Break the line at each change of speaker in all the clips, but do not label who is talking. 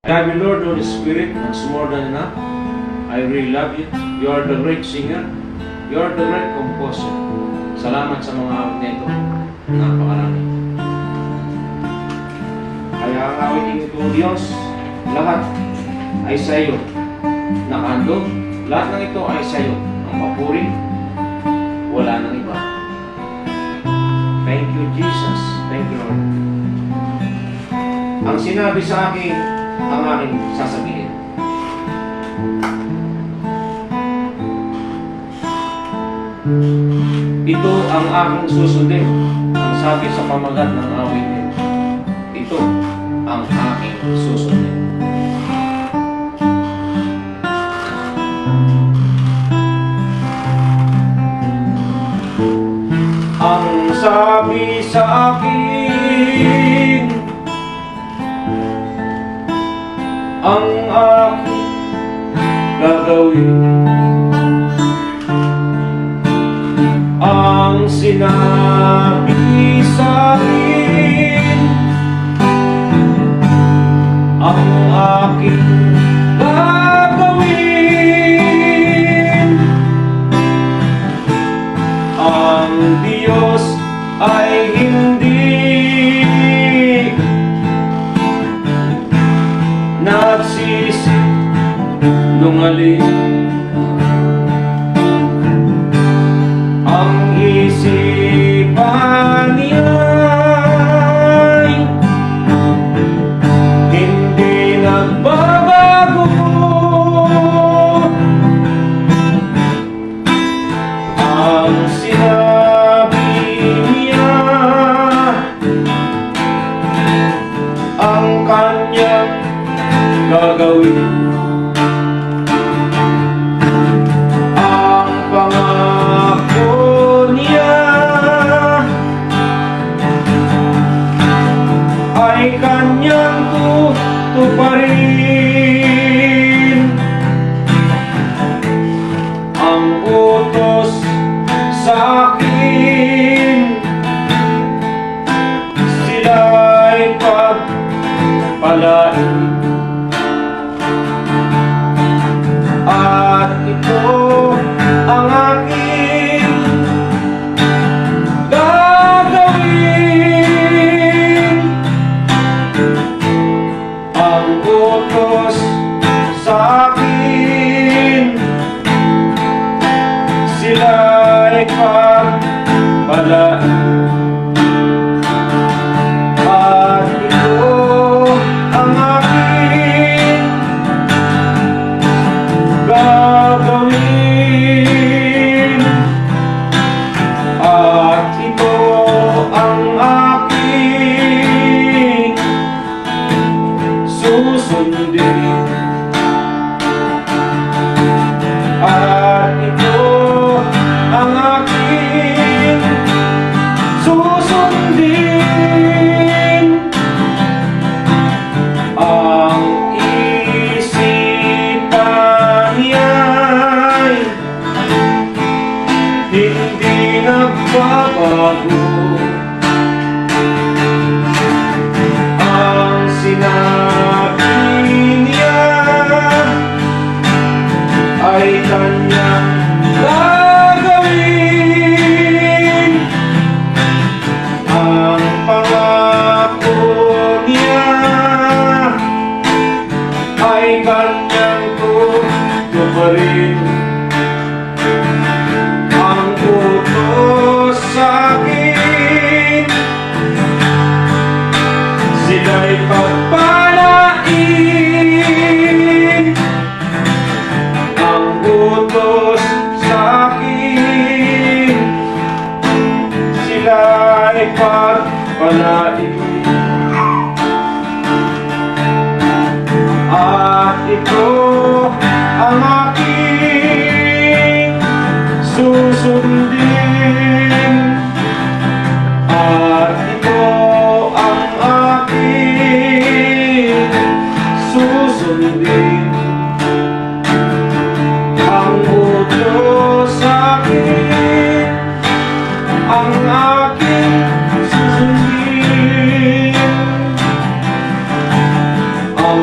I love you, Lord, Holy Spirit, it's more than enough. I really love you. You are the great singer. You are the great composer. Salamat sa mga awit na ito. Napakarami. Kaya ang awitin ito, Diyos, lahat ay sa iyo. Nakahandog, lahat ng ito ay sa iyo. Ang papuri, wala nang iba. Thank you, Jesus. Thank you, Lord. Ang sinabi sa akin, ang aking sasabihin. Ito ang aking susundin, ang sabi sa pamagat ng awitin. Ito ang aking susundin. Ang sabi sa akin, ang aking gagawin. Ang sinabi sa akin, ang aking gagawin. Ang Diyos ay hindi nagsisinungaling. Ang isipan niya'y hindi nagbabago. Ang sinabi niya, ang kanyang gagawin. Ang pangako niya ay kanyang tutuparin. Ang utos sa akin, sila'y pagpalain. At ito ang aking gagawin. Ang utos sa akin, sila'y pagpalain. At ito ang aking gagawin. At ito ang aking susundin. At ito ang aking susundin. Ang isipan niya'y hindi nagbabago. Ang sinabi niya ay kanyang gagawin. Ang pangako niya ay kanyang tutuparin. Ang utos sa akin, sila'y pagpalain. Ang utos sa akin, sila'y pagpalain. At ito ang aking susundin. At ito ang aking susundin. Ang utos sa akin, ang aking susundin. Ang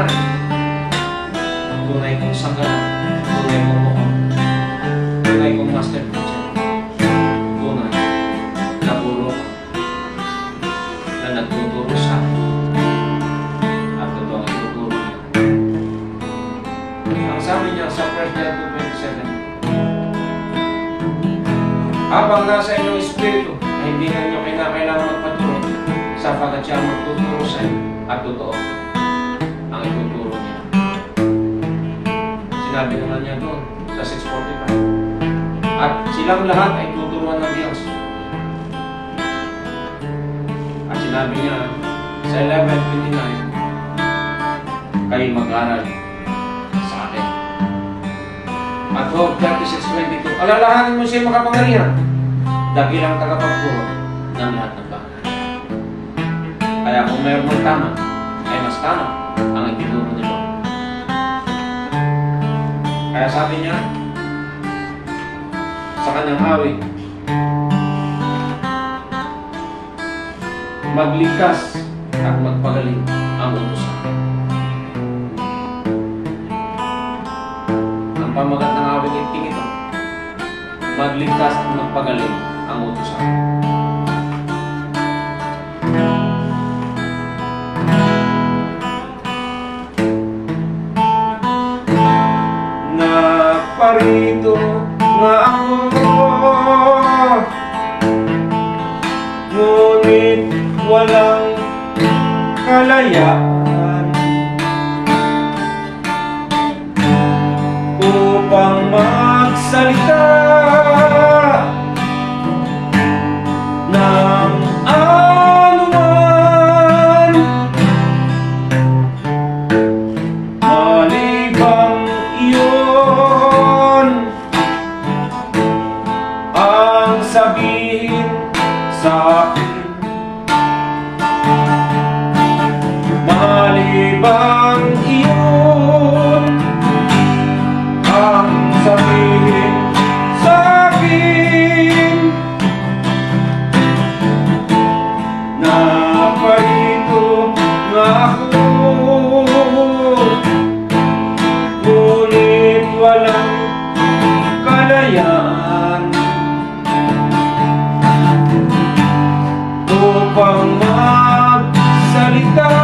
rin. Tunay kong sanggana, tunay kong mukhang, tunay kong master teacher, tunay na guro ka, na nagtuturo sa akin, at totoo ang ituturo niya. Ang sabi niya sa 1 John 2:27, habang nasa inyong espiritu, ay hindi na inyo kailangan magpaturo, sapagkat siya ang magtuturo sa inyo, at totoo ang ituturo niya. Sinabi naman niya doon sa 6:45. At silang lahat ay tuturuan ng Diyos. At sinabi niya sa 11:29, kayo mag-aral sa akin. At Job 36:22, alalahanin mo siya makapangyarihan, dakilang tagapagturo ng lahat ng bagay. Kaya kung mayroon mong tama, ay mas tama ang itinuro nito. Kaya sabi niya sa kanyang awit, magligtas at magpagaling ang utusan. Ang pamagat ng awit iting ito, magligtas at magpagaling ang utusan. Parito nga ako, ngunit walang kalayaan upang magsalita ng anuman, malibang iyon ang sabihin sa akin, malibang iyon ang sabihin sa akin, na parito nga ako, ngunit walang kalayaan upang magsalita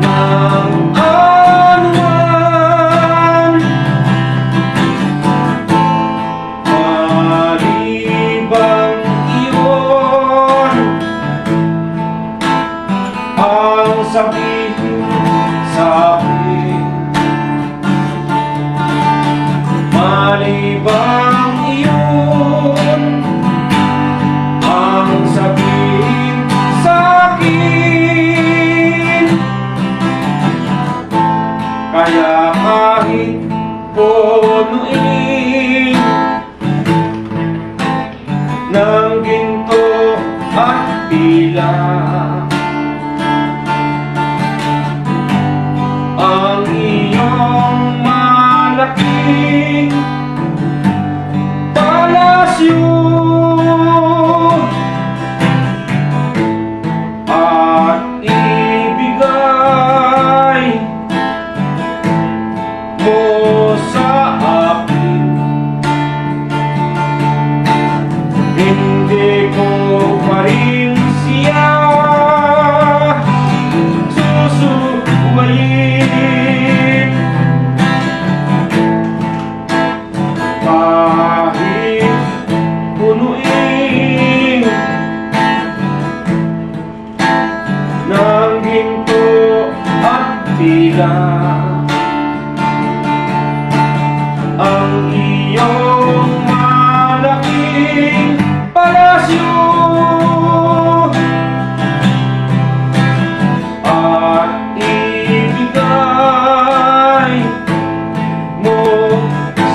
ng anuman, malibang iyon ang sabihin sa akin, malibang iyon ang sabihin sa akin. Kaya kahit punuin ng ginto at tila ang iyong malaking palasyo, at ibigay mo sa akin, hindi ko pa rin siya susuwayin. Kahit punuin ng ginto at tila ang iyong malaking palasyo, at ibigay mo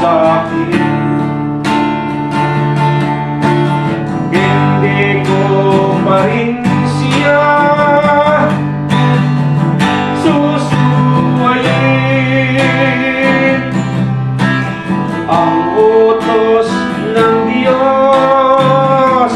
sa akin, hindi ko pa rin siya susuwayin. Ang utos ng Diyos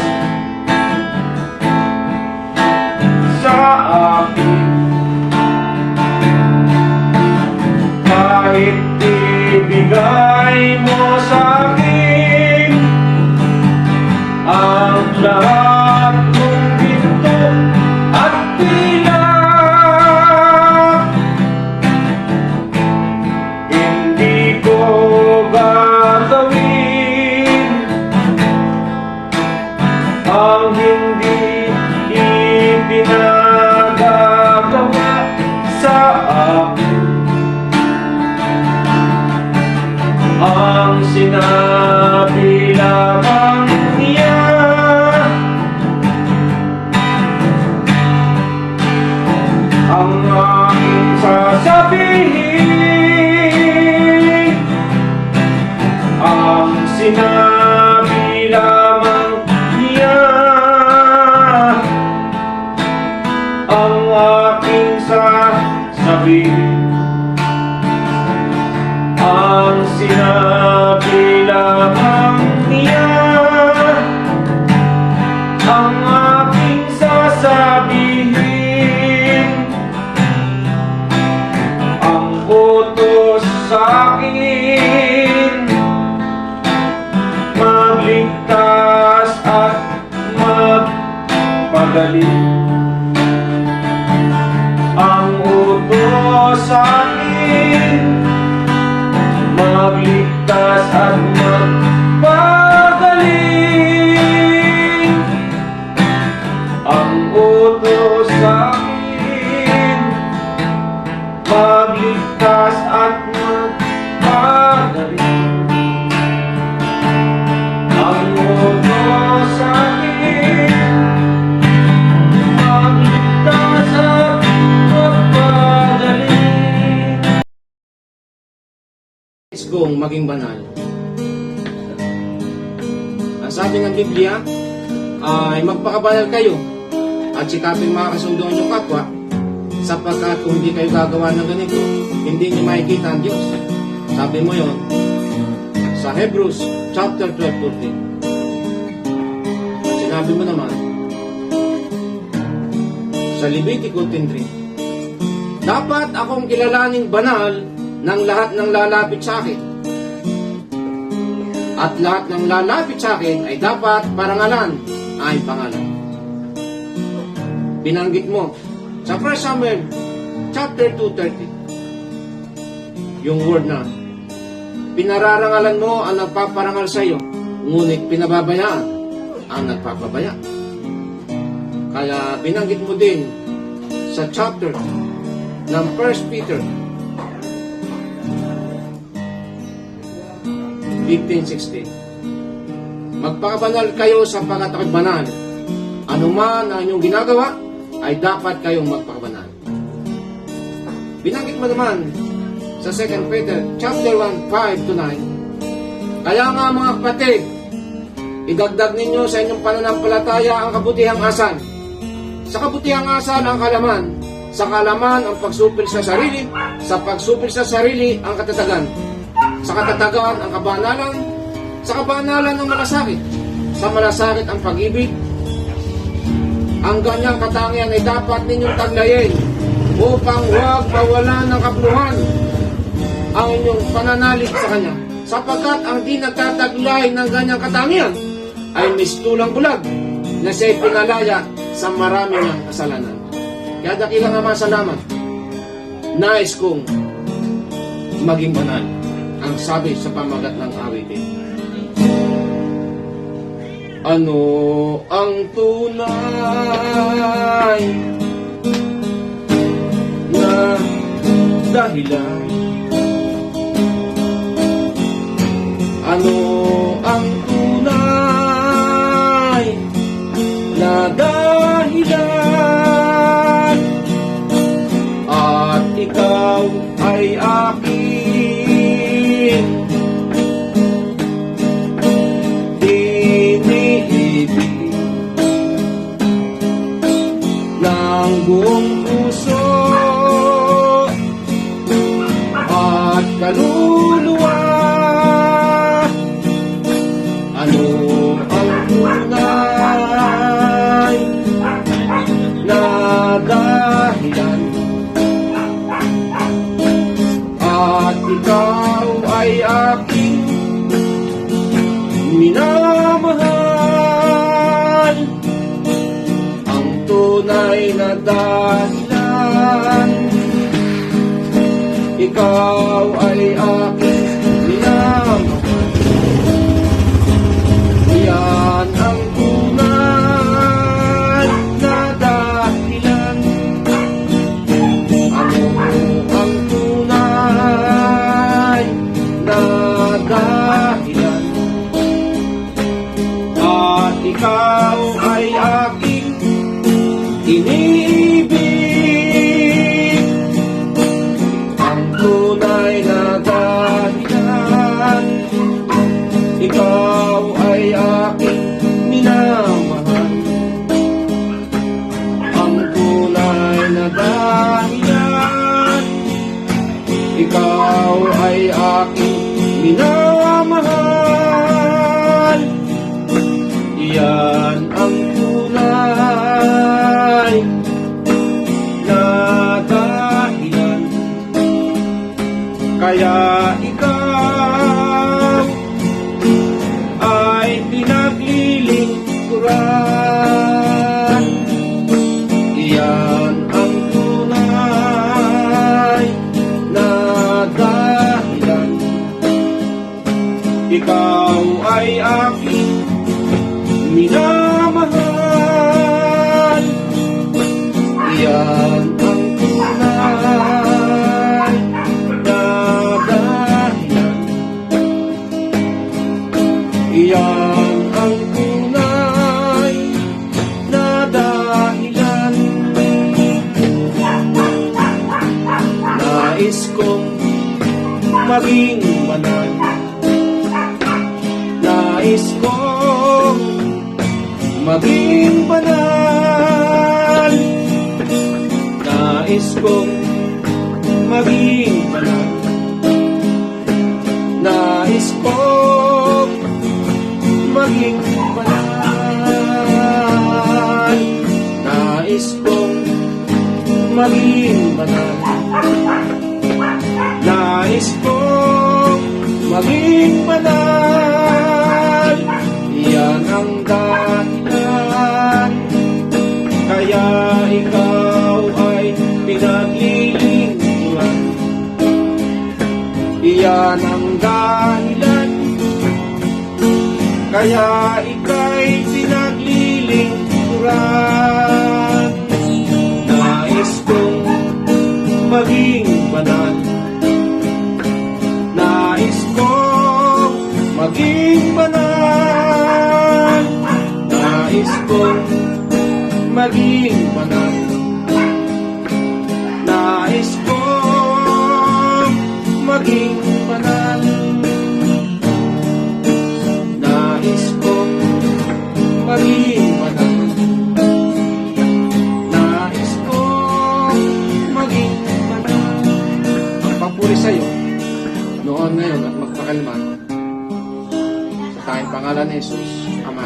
sinabi lamang niya, ang aking sasabihin, ang sinabi lamang niya, ang aking sasabihin, ang sinabi lamang niya, ang aking sasabihin, ang utos sa akin, magligtas at magpagaling. Ang utos sa akin, magligtas at magpagaling. Ang utos sa akin, magligtas at magpagaling. Ang utos sa akin, magligtas at magpagaling.
Nais kong maging banal. Ang sabi ng Biblia ay magpakabanal kayo at sikaping makakasundo ang inyong kapwa, sapagkat kung hindi kayo gagawa ng ganito, hindi niyo makikita ang Diyos. Sabi mo yon sa Hebrews chapter 12:14. Sinabi mo naman sa Levitico 10:3, dapat akong kilalaning banal ng lahat ng lalapit sa akin. At lahat ng lalapit sa akin ay dapat parangalan ay pangalan. Binanggit mo sa 1 Samuel chapter 2:30 yung word na pinararangalan mo ang nagpaparangal sa iyo, ngunit pinababayaan ang nagpapabaya. Kaya binanggit mo din sa chapter ng 1 Peter 15:16. Magpakabanal kayo sapagkat ako'y banal. Ano man ang inyong ginagawa, ay dapat kayong magpakabanal. Binanggit mo naman sa 2 Peter chapter 1, 5-9. Kaya nga mga kapatid, idagdag ninyo sa inyong pananampalataya ang kabutihang asal. Sa kabutihang asal ang kalaman. Sa kalaman ang pagsupil sa sarili. Sa pagsupil sa sarili ang katatagan. Sa katatagan ang kabanalan, sa kabanalan ang malasakit, sa malasakit ang pag-ibig. Ang ganyang katangian ay dapat ninyong taglayin upang huwag mawalan ng kapuluhan ang inyong pananalig sa Kanya, sapagkat ang di nagtataglay ng ganyang katangian ay mistulang bulag na siya'y pinalaya sa marami niyang kasalanan. Kaya dakilang Ama, salamat. Nais kong maging banal, ang sabi sa pamagat ng awitin. Ano ang tunay na dahilan? Ano ang tunay na dahilan? At ikaw ay akin iniibig ng buong puso at kaluluwa. Ano ang tunay na dahilan? At ikaw ay aking minamahal. Ang tunay na dahilan, ikaw ay aking minamahal. Yan ang tunay na dahilan. Ano ang tunay na dahilan? minamahal. Iyan ang tunay na dahilan kaya ikaw ay pinaglilingkuran. Iyan ang tunay na dahilan ikaw ay aking minamahal. Iyan ang tunay na dahilan. Iyan ang tunay na dahilan. Nais kong maging banal. Nais kong maging banal. Nais kong maging banal. Nais kong maging banal. Nais kong maging banal. Nais kong maging banal. Iyan ang dahilan kaya ikaw ay pinaglilingkuran. Iyan ang dahilan kaya ika'y pinaglilingkuran. Nais kong maging banal. Nais kong maging banal. Nais kong maging banal. Nais kong maging banal. Nais kong maging banal. Nais kong maging banal. Ang papuri sa'yo, noon, ngayon at magpakalman. Sa tayong pangalan ni Jesus, Ama.